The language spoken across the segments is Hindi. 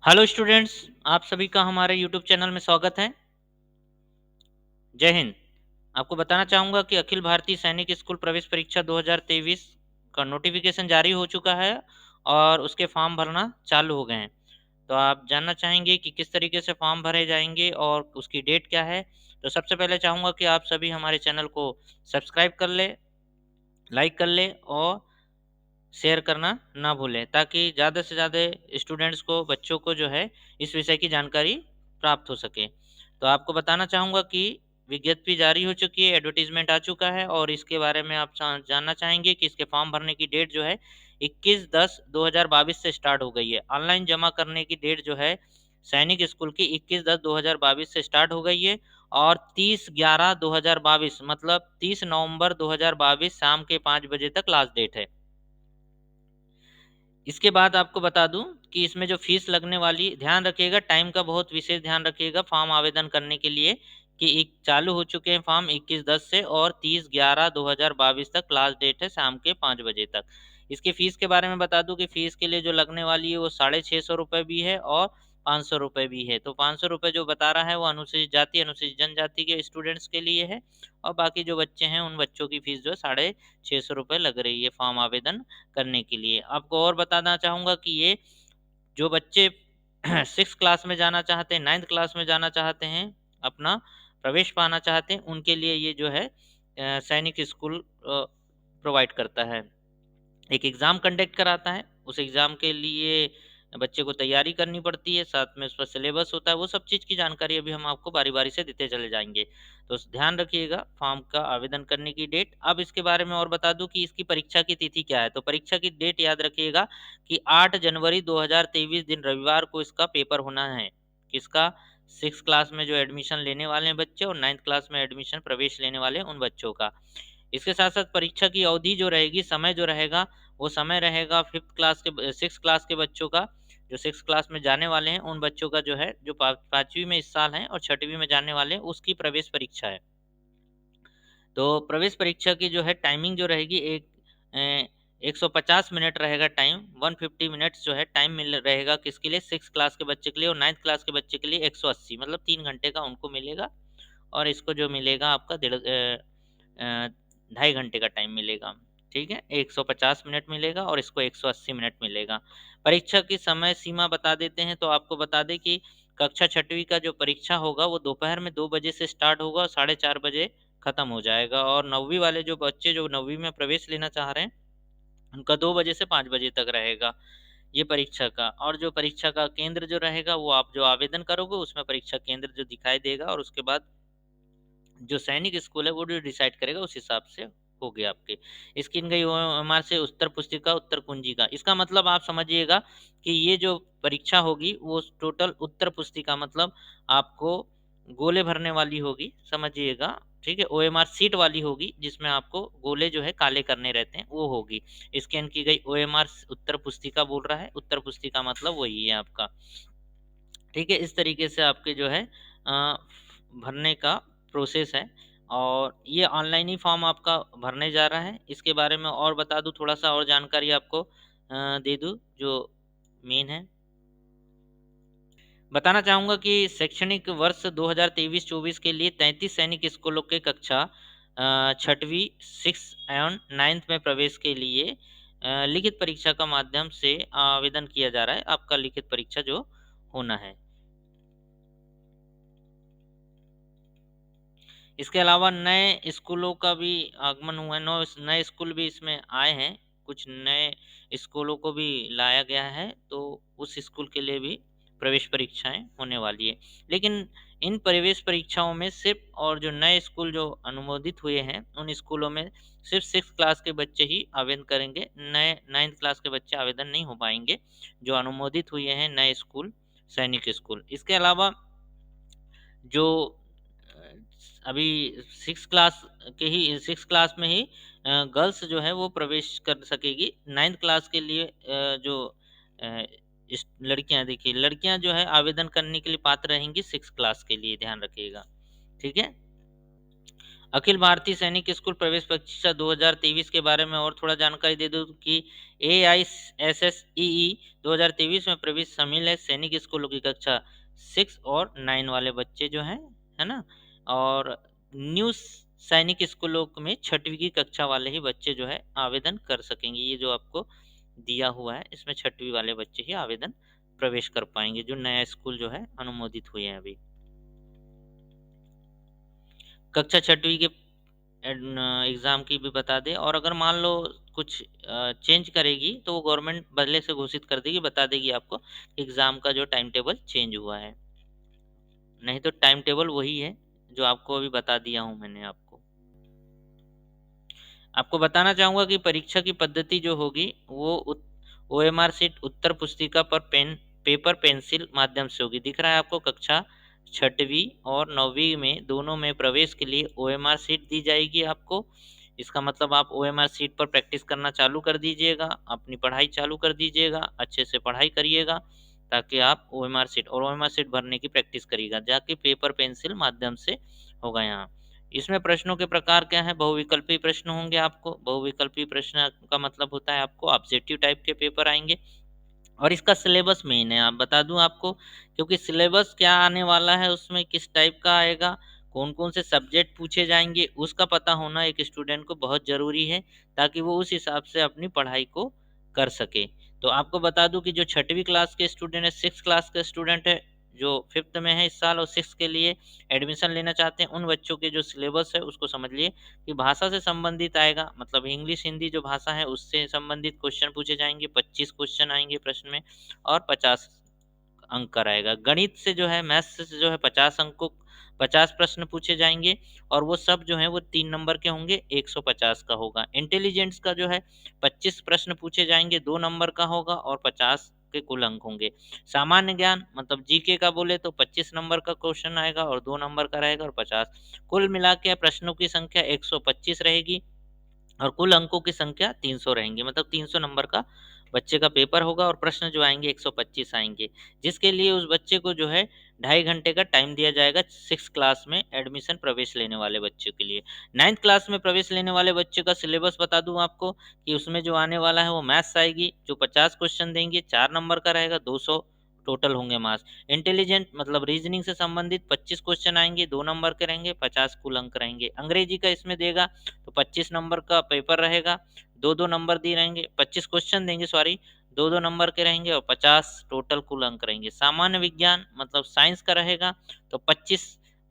हेलो स्टूडेंट्स, आप सभी का हमारे यूट्यूब चैनल में स्वागत है। जय हिंद। आपको बताना चाहूँगा कि अखिल भारतीय सैनिक स्कूल प्रवेश परीक्षा 2023 का नोटिफिकेशन जारी हो चुका है और उसके फॉर्म भरना चालू हो गए हैं। तो आप जानना चाहेंगे कि किस तरीके से फॉर्म भरे जाएंगे और उसकी डेट क्या है। तो सबसे पहले चाहूँगा कि आप सभी हमारे चैनल को सब्सक्राइब कर ले, लाइक कर ले और शेयर करना ना भूलें, ताकि ज़्यादा से ज़्यादा स्टूडेंट्स को, बच्चों को जो है इस विषय की जानकारी प्राप्त हो सके। तो आपको बताना चाहूँगा कि विज्ञप्ति जारी हो चुकी है, एडवर्टाइजमेंट आ चुका है और इसके बारे में आप जानना चाहेंगे कि इसके फॉर्म भरने की डेट जो है 21/10/2022 से स्टार्ट हो गई है। ऑनलाइन जमा करने की डेट जो है सैनिक स्कूल की 21/10/2022 से स्टार्ट हो गई है और 30/11/2022 मतलब 30 नवंबर 2022 शाम के 5 बजे तक लास्ट डेट है। इसके बाद आपको बता दूं कि इसमें जो फीस लगने वाली, ध्यान रखिएगा, टाइम का बहुत विशेष ध्यान रखिएगा फॉर्म आवेदन करने के लिए कि एक चालू हो चुके हैं फॉर्म 21/10 से और 30/11/2022 तक लास्ट डेट है शाम के 5 बजे तक। इसकी फीस के बारे में बता दूं कि फीस के लिए जो लगने वाली है वो 650 रुपये भी है और 500 रुपये भी है। तो 500 रुपये जो बता रहा है वो अनुसूचित जाति, अनुसूचित जनजाति के स्टूडेंट्स के लिए है और बाकी जो बच्चे हैं उन बच्चों की फीस जो है 650 रुपये लग रही है फॉर्म आवेदन करने के लिए। आपको और बताना चाहूँगा कि ये जो बच्चे 6 क्लास में जाना चाहते हैं, 9th क्लास में जाना चाहते हैं, अपना प्रवेश पाना चाहते हैं, उनके लिए ये जो है सैनिक स्कूल प्रोवाइड करता है। एक एग्ज़ाम कंडक्ट कराता है, उस एग्ज़ाम के लिए बच्चे को तैयारी करनी पड़ती है, साथ में उसका सिलेबस होता है, वो सब चीज़ की जानकारी अभी हम आपको बारी-बारी से देते चले जाएँगे। तो ध्यान रखिएगा फॉर्म का आवेदन करने की डेट। अब इसके बारे में और बता दूँ कि इसकी परीक्षा की तिथि क्या है। तो परीक्षा की डेट याद रखिएगा कि 8 जनवरी 2023 दिन रविवार को इसका पेपर होना है। किसका? 6th क्लास में जो एडमिशन लेने वाले हैं बच्चे और 9th क्लास में एडमिशन प्रवेश लेने वाले हैं उन बच्चों का। इसके साथ-साथ परीक्षा की अवधि जो रहेगी, समय जो रहेगा, वो समय रहेगा 5th क्लास के 6th क्लास के बच्चों का, जो 6th क्लास में जाने वाले हैं, उन बच्चों का जो है, जो 5वीं में इस साल हैं और 6वीं में जाने वाले हैं, उसकी प्रवेश परीक्षा है। तो प्रवेश परीक्षा की जो है टाइमिंग जो रहेगी 150 मिनट रहेगा टाइम, 150 मिनट्स जो है टाइम मिल रहेगा किसके लिए? 6th क्लास के बच्चे के लिए और 9th क्लास के बच्चे के लिए 180 मतलब 3 घंटे का उनको मिलेगा और इसको जो मिलेगा आपका ढाई घंटे का टाइम मिलेगा। ठीक है? 150 मिनट मिलेगा और इसको 180 मिनट मिलेगा। परीक्षा की समय सीमा बता देते हैं, तो आपको बता दें कि कक्षा 6वीं का जो परीक्षा होगा वो दोपहर में 2 बजे से स्टार्ट होगा और 4:30 बजे खत्म हो जाएगा और 9वीं वाले जो बच्चे जो 9वीं में प्रवेश लेना चाह रहे हैं, उनका 2 बजे से 5 बजे तक रहेगा, ये परीक्षा का। और जो परीक्षा का केंद्र जो रहेगा, वो आप जो आवेदन करोगे उसमें परीक्षा केंद्र जो दिखाई देगा और उसके बाद जो सैनिक स्कूल है वो जो डिसाइड करेगा उस हिसाब से होगे आपके। स्किन गई ओएमआर से उत्तर पुस्तिका, उत्तर कुंजिका। इसका मतलब आप समझिएगा कि ये जो परीक्षा होगी वो टोटल उत्तर पुस्तिका मतलब आपको गोले भरने वाली होगी, समझिएगा। ठीक है? ओएमआर सीट वाली होगी जिसमें आपको गोले जो है काले करने रहते हैं, वो होगी। स्कैन की गई ओएमआर उत्तर पुस्तिका बोल रहा है, उत्तर पुस्तिका मतलब वही है आपका। ठीक है? इस तरीके से आपके जो है भरने का प्रोसेस है और ये ऑनलाइन ही फॉर्म आपका भरने जा रहा है। इसके बारे में और बता दूँ, थोड़ा-सा और जानकारी आपको दे दूँ जो मेन है। बताना चाहूँगा कि शैक्षणिक वर्ष 2023-24 के लिए 33 सैनिक स्कूलों के कक्षा 6वीं, 6th एवं 9th में प्रवेश के लिए लिखित परीक्षा का माध्यम से आवेदन किया जा रहा है। आपका लिखित परीक्षा जो होना है। इसके अलावा नए स्कूलों का भी आगमन हुआ है, नए स्कूल भी इसमें आए हैं, कुछ नए स्कूलों को भी लाया गया है, तो उस स्कूल के लिए भी प्रवेश परीक्षाएँ होने वाली है। लेकिन इन प्रवेश परीक्षाओं में सिर्फ़ और जो नए स्कूल जो अनुमोदित हुए हैं, उन स्कूलों में सिर्फ़ 6th क्लास के बच्चे ही आवेदन करेंगे, नए 9th क्लास के बच्चे आवेदन नहीं हो पाएँगे, जो अनुमोदित हुए हैं नए स्कूल, सैनिक स्कूल। इसके अलावा जो अभी 6 क्लास के ही 6 क्लास में ही गर्ल्स जो है वो प्रवेश कर सकेगी। 9th क्लास के लिए जो अ, इस लड़कियाँ, देखिए लड़कियाँ जो है आवेदन करने के लिए पात्र रहेंगी 6 क्लास के लिए, ध्यान रखिएगा। ठीक है? अखिल भारतीय सैनिक स्कूल प्रवेश परीक्षा 2023 के बारे में और थोड़ा जानकारी दे दूं कि AISSEE 2023 में प्रवेश शामिल है सैनिक स्कूलों की कक्षा 6 और 9 वाले बच्चे जो हैं, है ना। और न्यू सैनिक स्कूलों में 6वीं की कक्षा वाले ही बच्चे जो है आवेदन कर सकेंगे। ये जो आपको दिया हुआ है इसमें 6वीं वाले बच्चे ही आवेदन प्रवेश कर पाएंगे, जो नया स्कूल जो है अनुमोदित हुए हैं अभी। कक्षा 6वीं के एग्ज़ाम की भी बता दें, और अगर मान लो कुछ चेंज करेगी तो वो गवर्नमेंट बदले से घोषित कर देगी, बता देगी आपको एग्ज़ाम का जो टाइम टेबल चेंज हुआ है। नहीं तो टाइम टेबल वही है जो आपको अभी बता दिया हूँ मैंने आपको। आपको बताना चाहूँगा कि परीक्षा की पद्धति जो होगी वो OMR शीट उत्तर पुस्तिका पर पेपर पेंसिल माध्यम से होगी। दिख रहा है आपको, कक्षा 6वीं और 9वीं में दोनों में प्रवेश के लिए OMR शीट दी जाएगी आपको। इसका मतलब आप OMR शीट पर प्रैक्टिस करना चालू कर दीजिएगा, अपनी पढ़ाई चालू कर दीजिएगा, अच्छे से पढ़ाई करिएगा ताकि आप OMR शीट भरने की प्रैक्टिस करिएगा, जाके पेपर पेंसिल माध्यम से होगा यहाँ। इसमें प्रश्नों के प्रकार क्या है, बहुविकल्पी प्रश्न होंगे आपको। बहुविकल्पी प्रश्न का मतलब होता है आपको ऑब्जेक्टिव टाइप के पेपर आएंगे। और इसका सिलेबस मेन है, आप बता दूं आपको, क्योंकि सिलेबस क्या आने वाला है उसमें किस टाइप का आएगा, कौन कौन से सब्जेक्ट पूछे जाएंगे, उसका पता होना एक स्टूडेंट को बहुत ज़रूरी है, ताकि वो उस हिसाब से अपनी पढ़ाई को कर सके। तो आपको बता दूं कि जो 6वीं क्लास के स्टूडेंट है, 6 क्लास के स्टूडेंट है, जो 5th में है इस साल और 6 के लिए एडमिशन लेना चाहते हैं, उन बच्चों के जो सिलेबस है उसको समझ लिए कि भाषा से संबंधित आएगा, मतलब इंग्लिश हिंदी जो भाषा है उससे संबंधित क्वेश्चन पूछे जाएंगे, 25 क्वेश्चन आएंगे प्रश्न में और 50 अंक का रहेगा। गणित से जो है, मैथ्स से जो है 50 अंकों 50 प्रश्न पूछे जाएंगे, और वो सब जो है वो 3 नंबर के होंगे, 150 का होगा। इंटेलिजेंस का जो है 25 प्रश्न पूछे जाएंगे, 2 नंबर का होगा और 50 के कुल अंक होंगे। सामान्य ज्ञान मतलब जीके का बोले तो 25 नंबर का क्वेश्चन आएगा और 2 नंबर का रहेगा और 50। कुल मिला के प्रश्नों की संख्या 125 रहेगी और कुल अंकों की संख्या 300 रहेंगी, मतलब 300 नंबर का बच्चे का पेपर होगा और प्रश्न जो आएंगे 125 आएंगे, जिसके लिए उस बच्चे को जो है 2.5 घंटे का टाइम दिया जाएगा 6 क्लास में एडमिशन प्रवेश लेने वाले बच्चे के लिए। 9th क्लास में प्रवेश लेने वाले बच्चे का सिलेबस बता दूं आपको कि उसमें जो आने वाला है वो मैथ्स आएगी, जो 50 क्वेश्चन देंगे, 4 नंबर का रहेगा, 200 टोटल होंगे मार्क्स। इंटेलिजेंट मतलब रीजनिंग से संबंधित 25 क्वेश्चन आएंगे, 2 नंबर के रहेंगे, 50 कुल अंक रहेंगे। अंग्रेजी का इसमें देगा तो 25 नंबर का पेपर रहेगा, 2-2 नंबर दिए रहेंगे, 25 क्वेश्चन देंगे, सॉरी, 2-2 नंबर के रहेंगे और 50 टोटल कुल अंक रहेंगे। सामान्य विज्ञान मतलब साइंस का रहेगा तो 25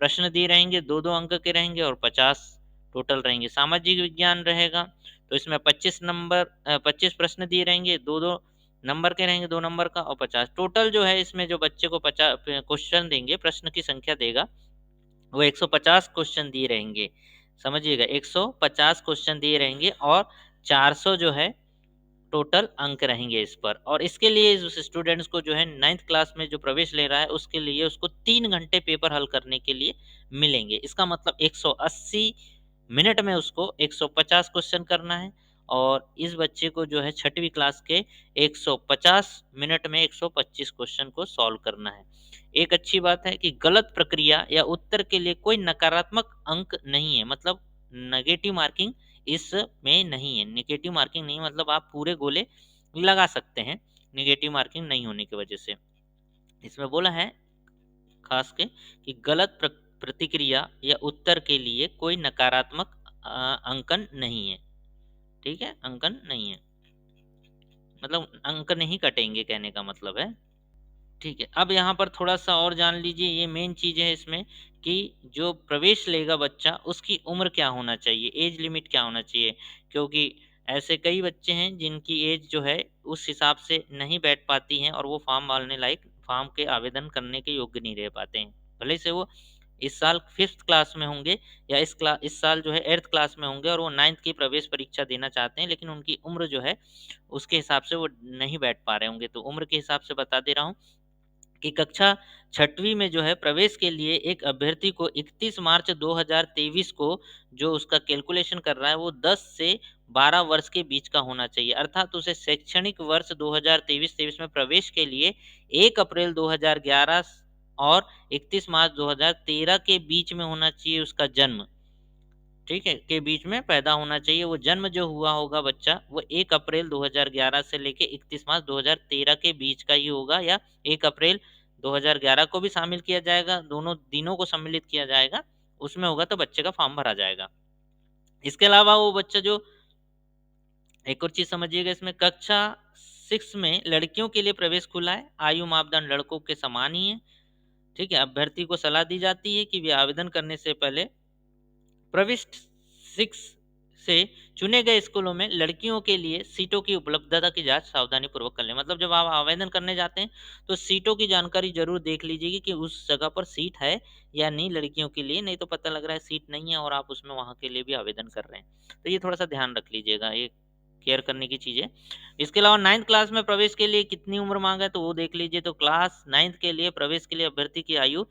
प्रश्न दिए रहेंगे, 2-2 अंक के रहेंगे और 50 टोटल रहेंगे। सामाजिक विज्ञान रहेगा तो इसमें 25 प्रश्न दिए रहेंगे, 2-2 नंबर के रहेंगे, 2 नंबर का और 50 टोटल जो है। इसमें जो बच्चे को 50 क्वेश्चन देंगे, प्रश्न की संख्या देगा, वो 150 क्वेश्चन दिए रहेंगे। समझिएगा, 150 क्वेश्चन दिए रहेंगे और 400 जो है टोटल अंक रहेंगे इस पर। और इसके लिए उस स्टूडेंट्स को जो है 9th क्लास में जो प्रवेश ले रहा है उसके लिए उसको 3 घंटे पेपर हल करने के लिए मिलेंगे। इसका मतलब 180 मिनट में उसको 150 क्वेश्चन करना है, और इस बच्चे को जो है 6वीं क्लास के 150 मिनट में 125 क्वेश्चन को सॉल्व करना है। एक अच्छी बात है कि गलत प्रक्रिया या उत्तर के लिए कोई नकारात्मक अंक नहीं है, मतलब नेगेटिव मार्किंग इसमें नहीं है। नेगेटिव मार्किंग नहीं मतलब आप पूरे गोले लगा सकते हैं नेगेटिव मार्किंग नहीं होने की वजह से। इसमें बोला है खास के कि गलत प्रतिक्रिया या उत्तर के लिए कोई नकारात्मक अंकन नहीं है। ठीक है, अंकन नहीं है, मतलब अंक नहीं कटेंगे कहने का मतलब है। ठीक है, अब यहाँ पर थोड़ा सा और जान लीजिए, ये मेन चीज़ है इसमें कि जो प्रवेश लेगा बच्चा उसकी उम्र क्या होना चाहिए, एज लिमिट क्या होना चाहिए, क्योंकि ऐसे कई बच्चे हैं जिनकी एज जो है उस हिसाब से नहीं बैठ पाती हैं और वो फॉर्म भरने लायक, फॉर्म के आवेदन करने के योग्य नहीं रह पाते हैं। भले से वो इस साल 5th क्लास में होंगे या इस साल जो है 8th क्लास में होंगे और वो 9th की प्रवेश परीक्षा देना चाहते हैं, लेकिन उनकी उम्र जो है उसके हिसाब से वो नहीं बैठ पा रहे होंगे। तो उम्र के हिसाब से बता दे रहा हूँ कि कक्षा 6वीं में जो है प्रवेश के लिए एक अभ्यर्थी को 31 मार्च 2023 को जो उसका कैलकुलेशन कर रहा है वो 10 से 12 वर्ष के बीच का होना चाहिए, अर्थात उसे शैक्षणिक वर्ष 2023-23 में प्रवेश के लिए 1 अप्रैल 2011 और 31 मार्च 2013 के बीच में होना चाहिए उसका जन्म। ठीक है, के बीच में पैदा होना चाहिए। वो जन्म जो हुआ होगा बच्चा वो 1 अप्रैल 2011 से लेके 31 मार्च 2013 के बीच का ही होगा, या 1 अप्रैल 2011 को भी शामिल किया जाएगा, दोनों दिनों को सम्मिलित किया जाएगा, उसमें होगा तो बच्चे का फॉर्म भरा जाएगा। इसके अलावा वो बच्चा जो, एक और चीज समझिएगा इसमें, कक्षा 6 में लड़कियों के लिए प्रवेश खुला है, आयु मापदंड लड़कों के समान ही है। ठीक है, अभ्यर्थी को सलाह दी जाती है कि वे आवेदन करने से पहले प्रविष्ट 6 से चुने गए स्कूलों में लड़कियों के लिए सीटों की उपलब्धता की जांच सावधानी पूर्वक कर लें। मतलब जब आप आवेदन करने जाते हैं तो सीटों की जानकारी जरूर देख लीजिएगा कि उस जगह पर सीट है या नहीं लड़कियों के लिए, नहीं तो पता लग रहा है सीट नहीं है और आप उसमें वहां के लिए भी आवेदन कर रहे हैं। तो ये थोड़ा सा ध्यान रख लीजिएगा, ये केयर करने की चीज है। इसके अलावा 9th क्लास में प्रवेश के लिए कितनी उम्र मांगा है तो वो देख लीजिए। तो क्लास 9th के लिए प्रवेश के लिए अभ्यर्थी की आयु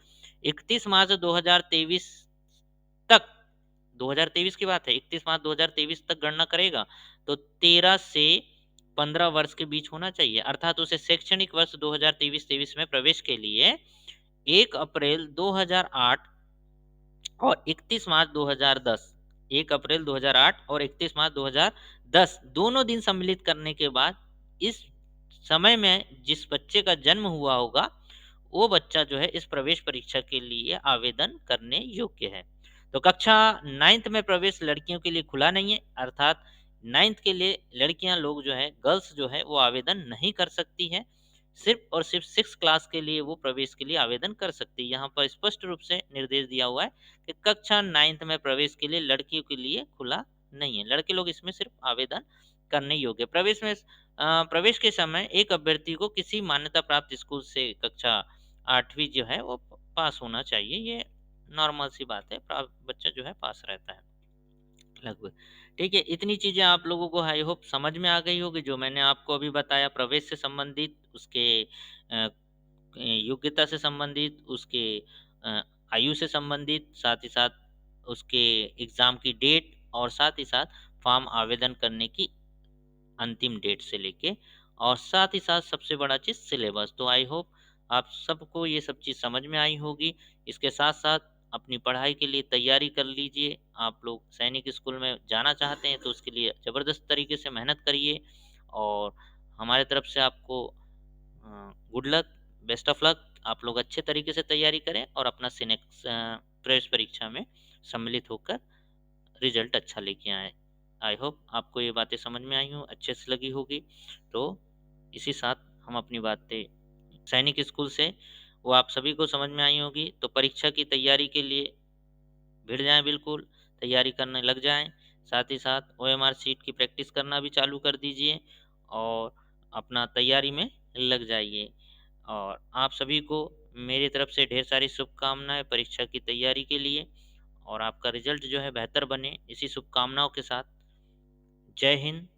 31 मार्च 2023 तक, 2023 की बात है, 31 मार्च 2023 तक गणना करेगा तो 13 से 15 वर्ष के बीच होना चाहिए। अर्थात उसे शैक्षणिक वर्ष 2023-23 में प्रवेश के लिए 1 अप्रैल 2008 और 31 मार्च 2010, 1 अप्रैल 2008 और 31 मार्च 2010 दोनों दिन सम्मिलित करने के बाद इस समय में जिस बच्चे का जन्म हुआ होगा वो बच्चा जो है इस प्रवेश परीक्षा के लिए आवेदन करने योग्य है। तो कक्षा 9th में प्रवेश लड़कियों के लिए खुला नहीं है, अर्थात 9th के लिए लड़कियां लोग जो है, गर्ल्स जो है वो आवेदन नहीं कर सकती है। सिर्फ और सिर्फ 6 क्लास के लिए वो प्रवेश के लिए आवेदन कर सकती है। यहाँ पर स्पष्ट रूप से निर्देश दिया हुआ है कि कक्षा 9th में प्रवेश के लिए लड़कियों के लिए खुला नहीं है, लड़के लोग इसमें सिर्फ आवेदन करने योग्य। प्रवेश के समय एक अभ्यर्थी को किसी मान्यता प्राप्त स्कूल से कक्षा 8वीं जो है वो पास होना चाहिए। ये नॉर्मल सी बात है, बच्चा जो है पास रहता है लगभग। ठीक है, इतनी चीजें आप लोगों को आई होप समझ में आ गई होगी, जो मैंने आपको अभी बताया प्रवेश से संबंधित, उसके अ, योग्यता से संबंधित, उसके अ, आयु से संबंधित, साथ ही साथ उसके एग्जाम की डेट, और साथ ही साथ फॉर्म आवेदन करने की अंतिम डेट से लेके, और साथ ही साथ सबसे बड़ा चीज सिलेबस। तो आई होप आप सबको ये सब चीज समझ में आई होगी। इसके साथ साथ अपनी पढ़ाई के लिए तैयारी कर लीजिए। आप लोग सैनिक स्कूल में जाना चाहते हैं तो उसके लिए जबरदस्त तरीके से मेहनत करिए, और हमारे तरफ से आपको good luck, best of luck. आप लोग अच्छे तरीके से तैयारी करें और अपना सिनेक्स प्रवेश परीक्षा में सम्मिलित होकर रिजल्ट अच्छा लेके आए। आई होप आपको ये बातें समझ में आई हो, अच्छे से लगी होगी। तो इसी साथ हम अपनी बातें सैनिक स्कूल से वो आप सभी को समझ में आई होगी। तो परीक्षा की तैयारी के लिए भिड़ जाएं, बिल्कुल तैयारी करने लग जाएं। साथ ही साथ ओएमआर सीट की प्रैक्टिस करना भी चालू कर दीजिए और अपना तैयारी में लग जाइए। और आप सभी को मेरी तरफ से ढेर सारी शुभकामनाएं परीक्षा की तैयारी के लिए, और आपका रिजल्ट जो है बेहतर बने, इसी शुभकामनाओं के साथ जय हिंद,